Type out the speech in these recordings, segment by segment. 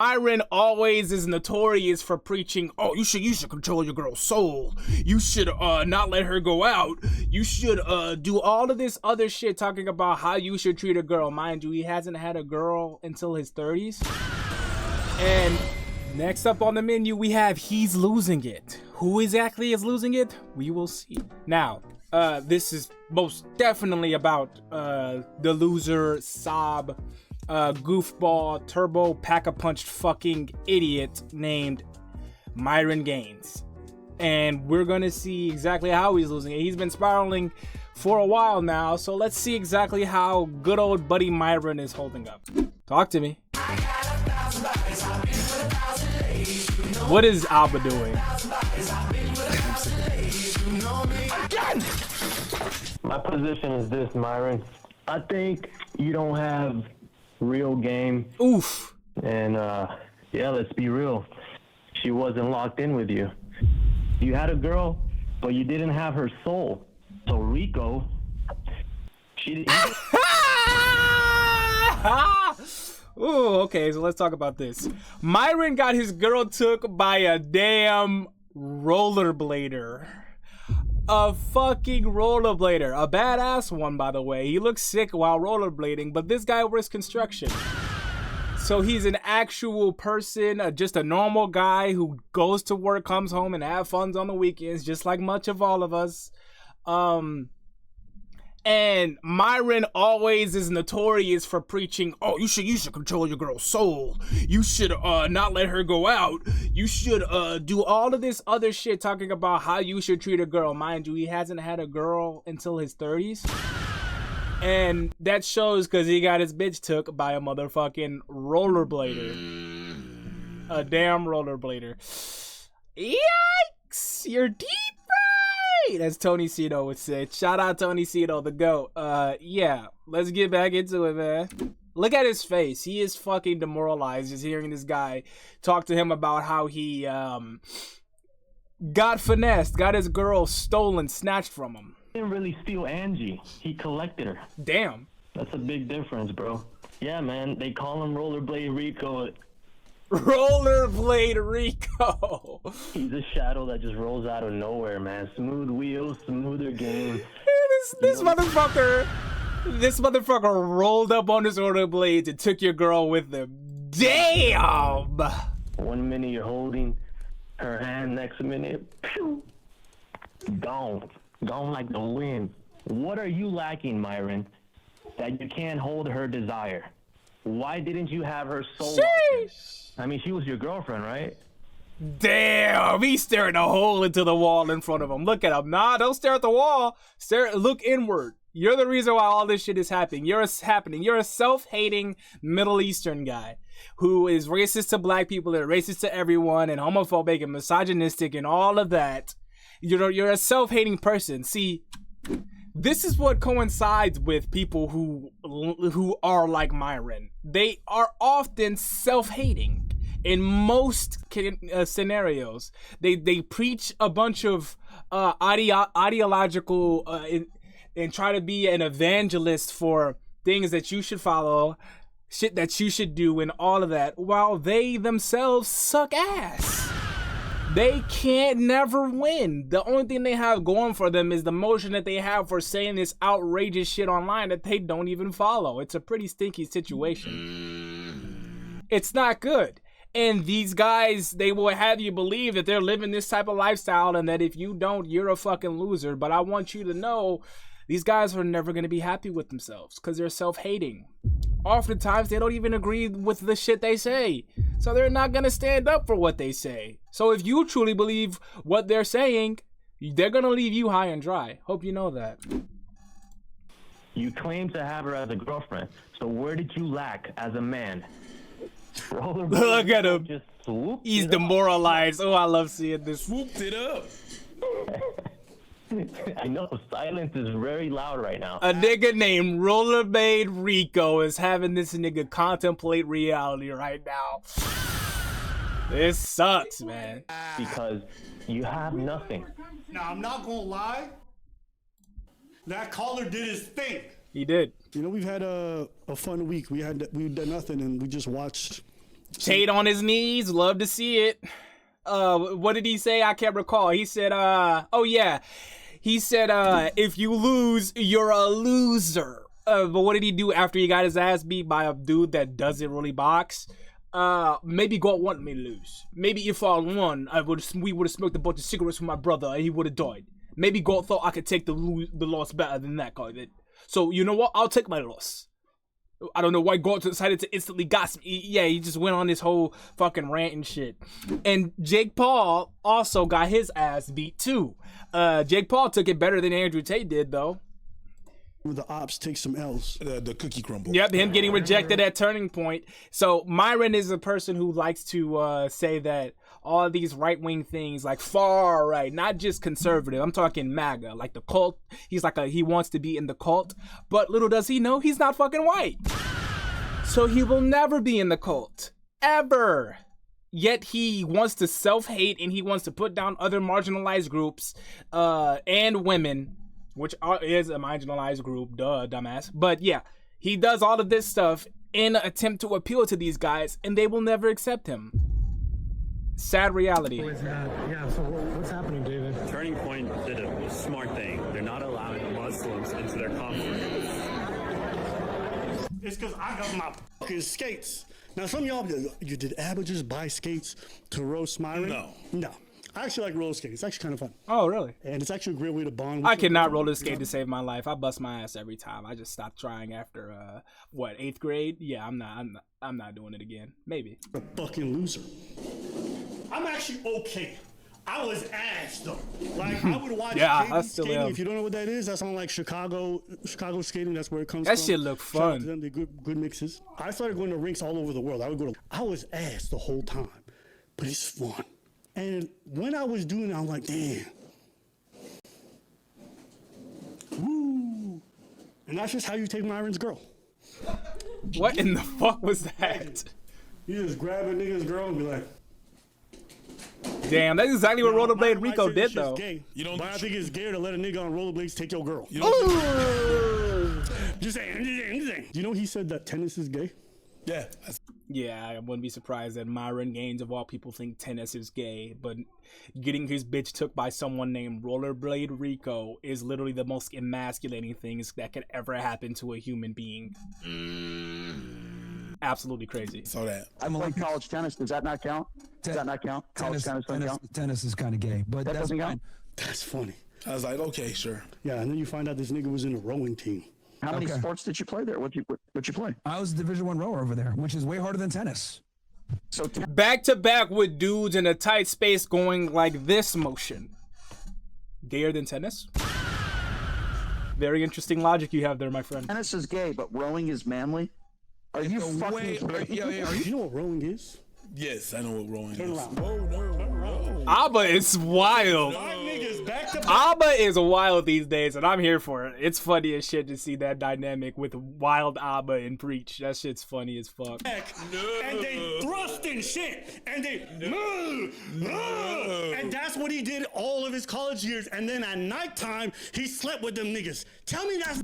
Myron always is notorious for preaching, oh, you should control your girl's soul. You should not let her go out. You should do all of this other shit talking about how you should treat a girl. Mind you, he hasn't had a girl until his 30s. And next up on the menu, we have He's Losing It. Who exactly is losing it? We will see. Now, this is most definitely about the loser, sob, goofball, turbo, pack-a-punched fucking idiot named Myron Gaines. And we're gonna see exactly how he's losing it. He's been spiraling for a while now, so let's see exactly how good old buddy Myron is holding up. Talk to me. What is Alba doing? My position is this, Myron. I think you don't have real game. Oof. And yeah, let's be real. She wasn't locked in with you. You had a girl, but you didn't have her soul. So Rico, she didn't. Ooh, okay, so let's talk about this. Myron got his girl took by a damn rollerblader. A fucking rollerblader. A badass one, by the way. He looks sick while rollerblading, but this guy works construction. So he's an actual person, just a normal guy who goes to work, comes home, and have fun on the weekends, just like much of all of us. And Myron always is notorious for preaching, oh, you should control your girl's soul. You should not let her go out. You should do all of this other shit talking about how you should treat a girl. Mind you, he hasn't had a girl until his 30s. And that shows because he got his bitch took by a motherfucking rollerblader. A damn rollerblader. Yikes! You're deep right! As Tony Cito would say. Shout out Tony Cito, the GOAT. Yeah, let's get back into it, man. Look at his face. He is fucking demoralized just hearing this guy talk to him about how he got finessed, got his girl stolen, snatched from him. He didn't really steal Angie. He collected her. Damn. That's a big difference, bro. Yeah, man. They call him Rollerblade Rico. Rollerblade Rico. He's a shadow that just rolls out of nowhere, man. Smooth wheels, smoother game. This motherfucker rolled up on his rollerblades and took your girl with him. Damn. 1 minute you're holding her hand, next minute, pew, gone like the wind. What are you lacking, Myron, that you can't hold her desire? Why didn't you have her soul? I mean, she was your girlfriend, right? Damn, he's staring a hole into the wall in front of him. Look at him. Nah, don't stare at the wall. Look inward. You're the reason why all this shit is happening. You're a self-hating Middle Eastern guy who is racist to black people and racist to everyone and homophobic and misogynistic and all of that. You're a self-hating person. See, this is what coincides with people who are like Myron. They are often self-hating in most scenarios. They preach a bunch of ideological and try to be an evangelist for things that you should follow, shit that you should do, and all of that, while they themselves suck ass. They can't never win. The only thing they have going for them is the motion that they have for saying this outrageous shit online that they don't even follow. It's a pretty stinky situation. It's not good. And these guys, they will have you believe that they're living this type of lifestyle and that if you don't, you're a fucking loser. But I want you to know these guys are never going to be happy with themselves because they're self-hating. Oftentimes, they don't even agree with the shit they say. So they're not going to stand up for what they say. So if you truly believe what they're saying, they're going to leave you high and dry. Hope you know that. You claim to have her as a girlfriend. So where did you lack as a man? Look at him. Just swooped He's it demoralized. Oh, I love seeing this. Swooped it up. I know, silence is very loud right now. A nigga named Rollerblade Rico is having this nigga contemplate reality right now. This sucks, man. Because you have nothing. Now, I'm not gonna lie. That caller did his thing. He did. You know, we've had a fun we've done nothing, and we just watched Tate on his knees, love to see it. What did he say? I can't recall. He said, oh yeah. He said, if you lose, you're a loser. But what did he do after he got his ass beat by a dude that doesn't really box? Maybe God wanted me to lose. Maybe if I won, we would have smoked a bunch of cigarettes with my brother and he would have died. Maybe God thought I could take the loss better than that guy did. So, you know what? I'll take my loss. I don't know why God decided to instantly gossip. Yeah, he just went on this whole fucking rant and shit. And Jake Paul also got his ass beat too. Jake Paul took it better than Andrew Tate did, though. The ops take some L's. The cookie crumble. Yep, him getting rejected at Turning Point. So Myron is a person who likes to say that all these right-wing things, like far right, not just conservative. I'm talking MAGA, like the cult. He wants to be in the cult, but little does he know he's not fucking white. So he will never be in the cult, ever. Yet he wants to self-hate and he wants to put down other marginalized groups and women, which is a marginalized group, duh, dumbass. But yeah, he does all of this stuff in an attempt to appeal to these guys, and they will never accept him. Sad reality. Yeah, so what's happening, David? Turning Point did a smart thing. They're not allowing Muslims into their conference. It's because I got my Fucking skates. Now, some of y'all, did Abba just buy skates to roast Myron? No. I actually like roller skating. It's actually kind of fun. Oh, really? And it's actually a great way to bond with I cannot roller skate to save my life. I bust my ass every time. I just stopped trying after 8th grade. Yeah, I'm not doing it again. Maybe. A fucking loser. I'm actually okay. I was ass though. Like I would watch Yeah, I JV still skating. am. If you don't know what that is, that's on like Chicago skating. That's where it comes That from. shit look Shout out to fun. them. They're good mixes. I started going to rinks all over the world. I was ass the whole time, but it's fun. And when I was doing it, I'm like, damn. Woo. And that's just how you take Myron's girl. What in the fuck was that? You just grab a nigga's girl and be like, Damn, that's exactly what Rollerblade I Rico say this did, shit's though. Gay, You don't but I think it's gay to let a nigga on rollerblades take your girl. You don't Just saying. Do you know he said that tennis is gay? Yeah. Yeah, I wouldn't be surprised that Myron Gaines, of all people, think tennis is gay, but getting his bitch took by someone named Rollerblade Rico is literally the most emasculating things that could ever happen to a human being. Absolutely crazy. Saw that. I played college tennis. Does that not count? Does that not count? College tennis doesn't count? Tennis is kind of gay, but That that's doesn't fine. count? That's funny. I was like, okay, sure. Yeah, and then you find out this nigga was in a rowing team. How many Okay. sports did you play there? What'd you play? I was a Division I rower over there, which is way harder than tennis. So Back to back with dudes in a tight space going like this motion. Gayer than tennis? Very interesting logic you have there, my friend. tennis is gay, but rowing is manly. Are you fucking? You know what rowing is? Yes, I know what rolling Turn is. around. Turn around. Abba is wild. Five niggas back to back. Abba is wild these days, and I'm here for it. It's funny as shit to see that dynamic with wild Abba and Preach. That shit's funny as fuck. And they thrust and shit. And they and that's what he did all of his college years. And then at nighttime, he slept with them niggas. Tell me that's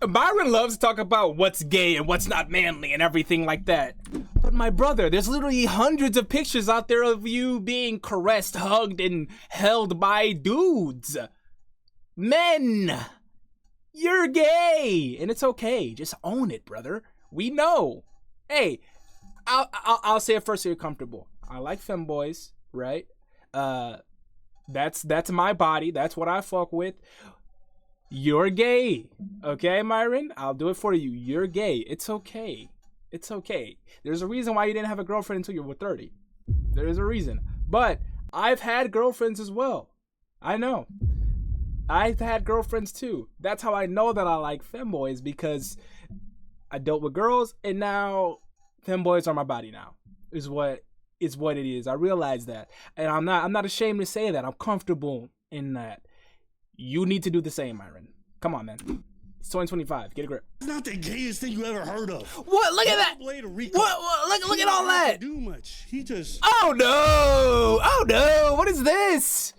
Byron loves to talk about what's gay and what's not manly and everything like that. But my brother, there's literally hundreds of pictures out there of you being caressed, hugged, and held by dudes. Men! You're gay! And it's okay. Just own it, brother. We know. Hey, I'll say it first so you're comfortable. I like femboys, right? That's my body. That's what I fuck with. You're gay. Okay, Myron? I'll do it for you. You're gay. It's okay. It's okay. There's a reason why you didn't have a girlfriend until you were 30. There is a reason. But I've had girlfriends as well. I know. I've had girlfriends too. That's how I know that I like femboys, because I dealt with girls and now femboys are my body now. Is what it is. I realize that. And I'm not ashamed to say that. I'm comfortable in that. You need to do the same, Myron. Come on, man. It's 2025. Get a grip. It's not the gayest thing you ever heard of. What? Look at that. Rollerblade Rico. What? Look at all He that. didn't do much. He just. Oh no! Oh no! What is this?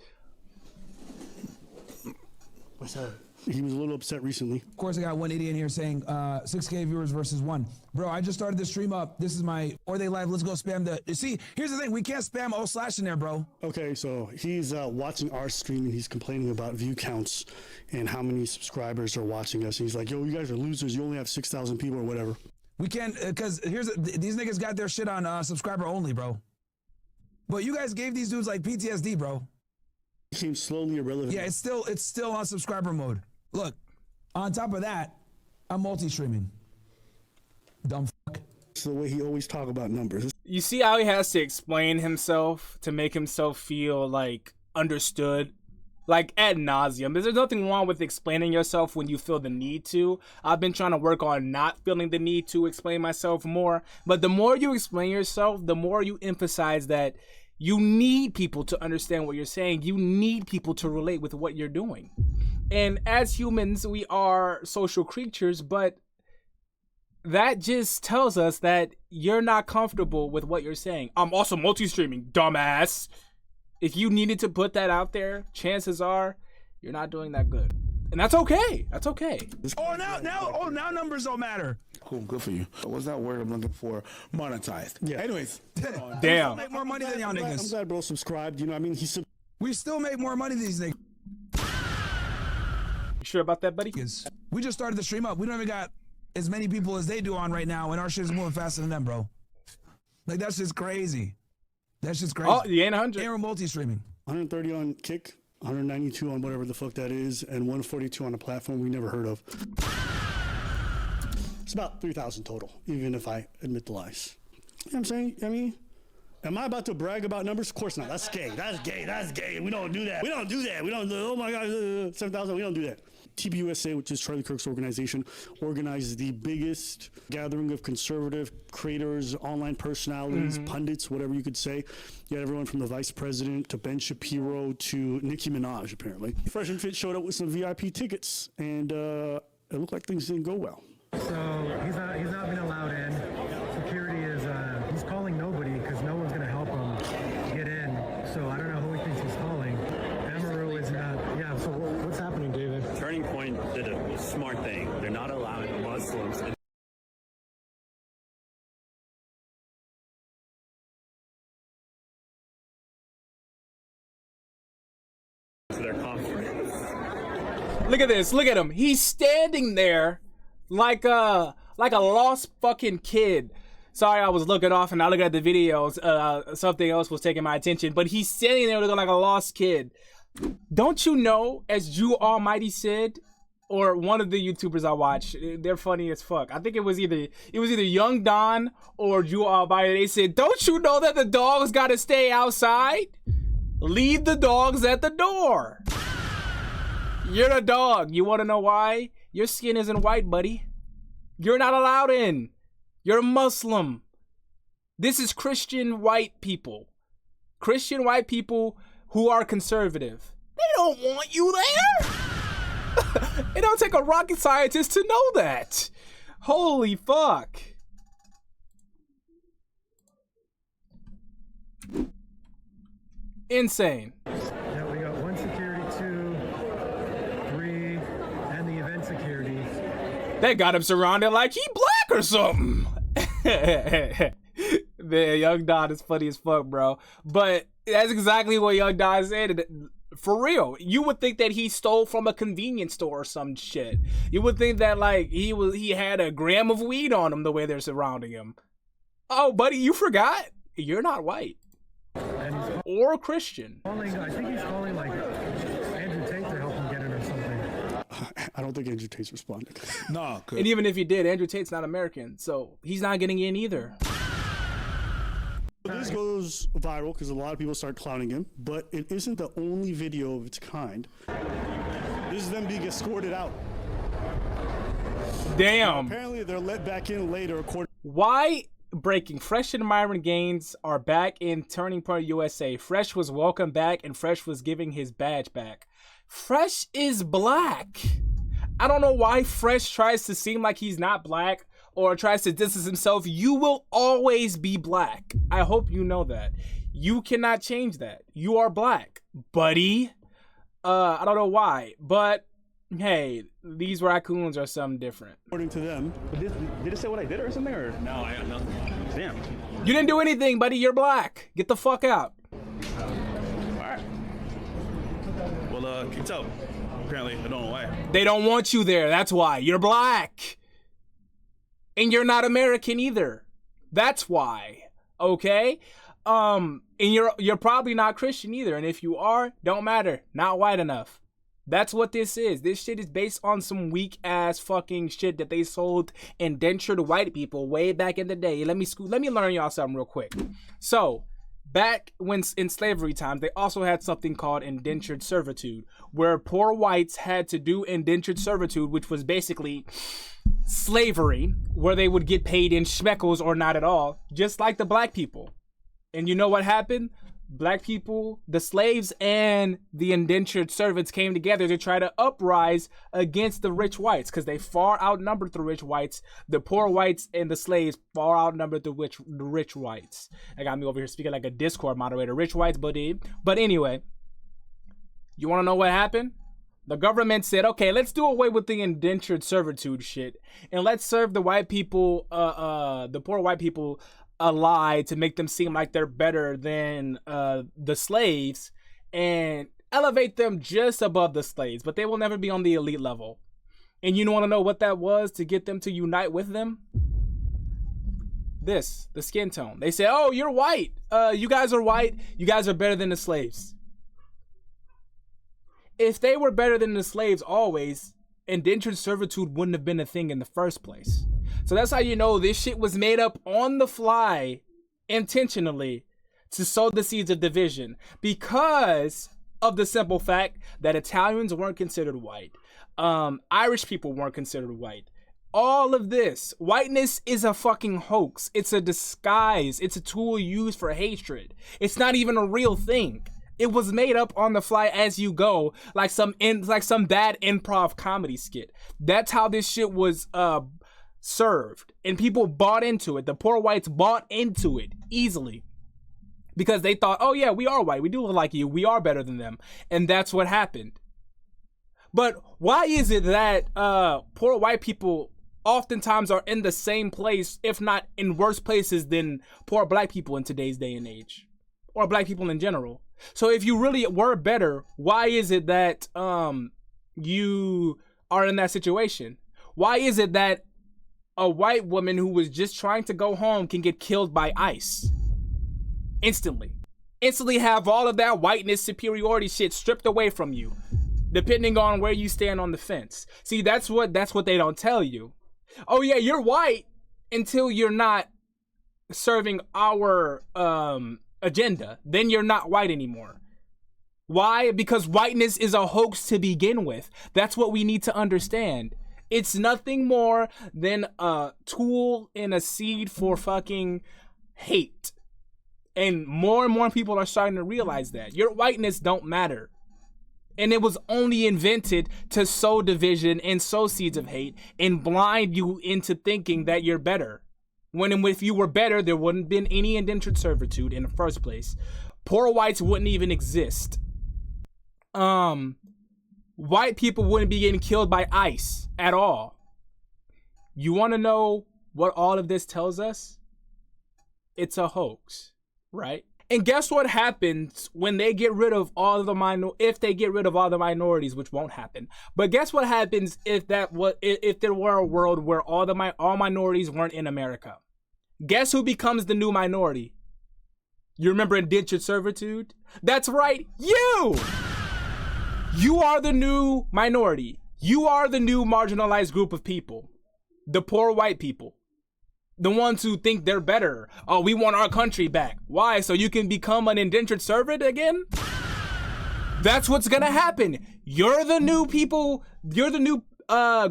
What's that? He was a little upset recently. Of course, I got one idiot in here saying 6K viewers versus 1. Bro, I just started the stream up. This is my, or they live, let's go spam the, you see, here's the thing, we can't spam // in there, bro. Okay, so he's watching our stream and he's complaining about view counts and how many subscribers are watching us. And he's like, yo, you guys are losers. You only have 6,000 people or whatever. We can't, because these niggas got their shit on subscriber only, bro. But you guys gave these dudes like PTSD, bro. Became slowly irrelevant. Yeah, it's still on subscriber mode. Look, on top of that, I'm multi-streaming. Dumb fuck. It's the way he always talk about numbers. You see how he has to explain himself to make himself feel like understood, like ad nauseum. There's nothing wrong with explaining yourself when you feel the need to. I've been trying to work on not feeling the need to explain myself more, but the more you explain yourself, the more you emphasize that you need people to understand what you're saying. You need people to relate with what you're doing. And as humans, we are social creatures, but that just tells us that you're not comfortable with what you're saying. I'm also multi-streaming, dumbass. If you needed to put that out there, chances are you're not doing that good. And that's okay. That's okay. Now numbers don't matter. Cool, good for you. What's that word I'm looking for? Monetized. Yeah. Anyways. Damn. Make more money than y'all I'm niggas. glad bro subscribed. You know what I mean? We still make more money than these niggas. You sure about that, buddy? We just started the stream up. We don't even got as many people as they do on right now, and our shit is moving faster than them, bro. Like, that's just crazy. That's just crazy. Oh, you ain't 100. And we're multi-streaming. 130 on Kick, 192 on whatever the fuck that is, and 142 on a platform we never heard of. It's about 3,000 total, even if I admit the lies. You know what I'm saying? I mean, am I about to brag about numbers? Of course not. That's gay. That's gay. That's gay. We don't do that. We don't do that. We don't, oh my God, 7,000. We don't do that. TBUSA, which is Charlie Kirk's organization, organized the biggest gathering of conservative creators, online personalities, pundits, whatever you could say. You had everyone from the vice president to Ben Shapiro to Nicki Minaj, apparently. Fresh and Fit showed up with some VIP tickets, and it looked like things didn't go well. So he's not been allowed in. Security is he's calling nobody because no one's gonna help him get in. So I don't know who he thinks he's calling. Amaru is not. Yeah. So what's happening, David? Turning Point did a smart thing. They're not allowing Muslims into their conference. Look at this. Look at him. He's standing there like a lost fucking kid. Sorry, I was looking off and I looked at the videos. Something else was taking my attention. But he's standing there looking like a lost kid. Don't you know, as Jew Almighty said, or one of the YouTubers I watch, they're funny as fuck. I think it was either Young Don or Jew Almighty. They said, don't you know that the dogs gotta stay outside? Leave the dogs at the door. You're the dog. You wanna know why? Your skin isn't white, buddy. You're not allowed in. You're a Muslim. This is Christian white people. Christian white people who are conservative. They don't want you there. It don't take a rocket scientist to know that. Holy fuck. Insane. Yeah, we got 1 security, 2, 3, and the event security. They got him surrounded like he black or something. The Young Don is funny as fuck, bro. But that's exactly what Young Don said. For real, you would think that he stole from a convenience store or some shit. You would think that like he had a gram of weed on him the way they're surrounding him. Oh, buddy, you forgot? You're not white or Christian. I think he's calling like Andrew Tate to help him get in or something. I don't think Andrew Tate's responded. No, good. And even if he did, Andrew Tate's not American, so he's not getting in either. This goes viral because a lot of people start clowning him, but it isn't the only video of its kind. This is them being escorted out. Damn. Apparently, they're let back in later. Why? Breaking. Fresh and Myron Gaines are back in Turning Point USA. Fresh was welcomed back and Fresh was giving his badge back. Fresh is black. I don't know why Fresh tries to seem like he's not black or tries to distance himself. You will always be black. I hope you know that. You cannot change that. You are black, buddy. I don't know why, but Hey, these raccoons are something different. According to them. Did it say what I did or something? Or No, I got nothing. damn. You didn't do anything, buddy. You're black. Get the fuck out. All right. Well, kicked out. Apparently, I don't know why. They don't want you there. That's why. You're black. And you're not American either. That's why. Okay? And you're probably not Christian either. And if you are, don't matter. Not white enough. That's what this is. This shit is based on some weak ass fucking shit that they sold indentured white people way back in the day. Let me learn y'all something real quick. So, back when in slavery times, they also had something called indentured servitude, where poor whites had to do indentured servitude, which was basically slavery, where they would get paid in shekels or not at all, just like the black people. And you know what happened? Black people, the slaves, and the indentured servants came together to try to uprise against the rich whites, because they far outnumbered the rich whites. The poor whites and the slaves far outnumbered the rich whites. I got me over here speaking like a Discord moderator. Rich whites, buddy. But anyway, you want to know what happened? The government said, okay, let's do away with the indentured servitude shit, and let's serve the white people, the poor white people, a lie to make them seem like they're better than the slaves, and elevate them just above the slaves, but they will never be on the elite level. And you want to know what that was to get them to unite with them? The skin tone. They say, oh, you're white. You guys are white. You guys are better than the slaves. If they were better than the slaves always, indentured servitude wouldn't have been a thing in the first place. So that's how you know this shit was made up on the fly, intentionally, to sow the seeds of division, because of the simple fact that Italians weren't considered white. Irish people weren't considered white. All of this, whiteness is a fucking hoax. It's a disguise. It's a tool used for hatred. It's not even a real thing. It was made up on the fly as you go, like some bad improv comedy skit. That's how this shit was served, and people bought into it. The poor whites bought into it easily because they thought, oh yeah, we are white, we do look like you, we are better than them. And that's what happened. But why is it that poor white people oftentimes are in the same place, if not in worse places, than poor black people in today's day and age, or black people in general? So if you really were better, why is it that you are in that situation? Why is it that a white woman who was just trying to go home can get killed by ICE instantly have all of that whiteness superiority shit stripped away from you, depending on where you stand on the fence? See, that's what they don't tell you. Oh yeah, you're white until you're not serving our agenda. Then you're not white anymore. Why? Because whiteness is a hoax to begin with. That's what we need to understand. It's nothing more than a tool and a seed for fucking hate. And more people are starting to realize that. Your whiteness don't matter. And it was only invented to sow division and sow seeds of hate and blind you into thinking that you're better. When if you were better, there wouldn't have been any indentured servitude in the first place. Poor whites wouldn't even exist. White people wouldn't be getting killed by ICE at all. You want to know what all of this tells us? It's a hoax, right? And guess what happens when they get rid of all the if they get rid of all the minorities, which won't happen. But guess what happens if there were a world where all minorities weren't in America? Guess who becomes the new minority? You remember indentured servitude? That's right, you! You are the new minority. You are the new marginalized group of people. The poor white people. The ones who think they're better. Oh, we want our country back. Why? So you can become an indentured servant again? That's what's gonna happen. You're the new people. You're the new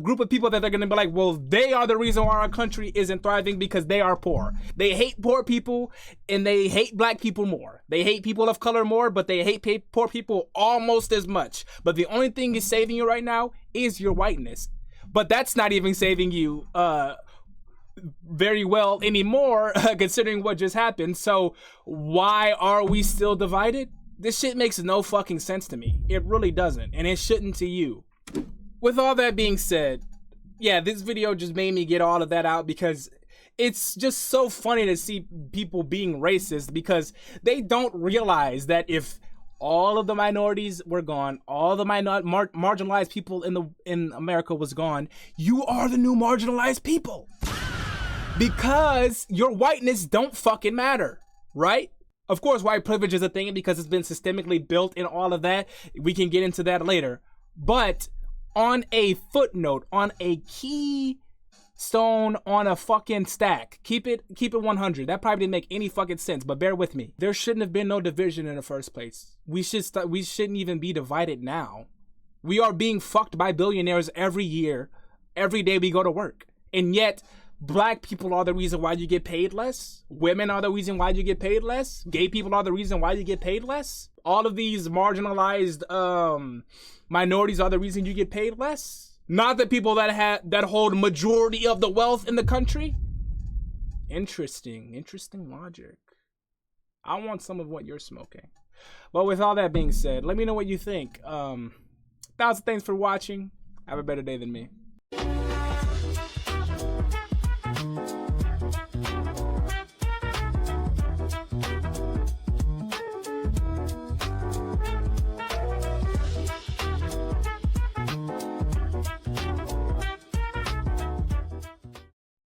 group of people that they're gonna be like, well, they are the reason why our country isn't thriving, because they are poor. They hate poor people, and they hate black people more. They hate people of color more, but they hate poor people almost as much. But the only thing is saving you right now is your whiteness. But that's not even saving you very well anymore, considering what just happened. So why are we still divided? This shit makes no fucking sense to me. It really doesn't, and it shouldn't to you. with all that being said, yeah, this video just made me get all of that out because it's just so funny to see people being racist because they don't realize that if all of the minorities were gone, all the marginalized people in America was gone, you are the new marginalized people. Because your whiteness don't fucking matter, right? Of course, white privilege is a thing because it's been systemically built in all of that. We can get into that later. But on a footnote, on a key stone on a fucking stack. Keep it 100. That probably didn't make any fucking sense, but bear with me. There shouldn't have been no division in the first place. We shouldn't even be divided now. We are being fucked by billionaires every year, every day we go to work. And yet, black people are the reason why you get paid less. Women are the reason why you get paid less. Gay people are the reason why you get paid less. All of these marginalized minorities are the reason you get paid less. Not the people that hold majority of the wealth in the country. Interesting logic. I want some of what you're smoking. But with all that being said, let me know what you think. 1,000 thanks for watching. Have a better day than me.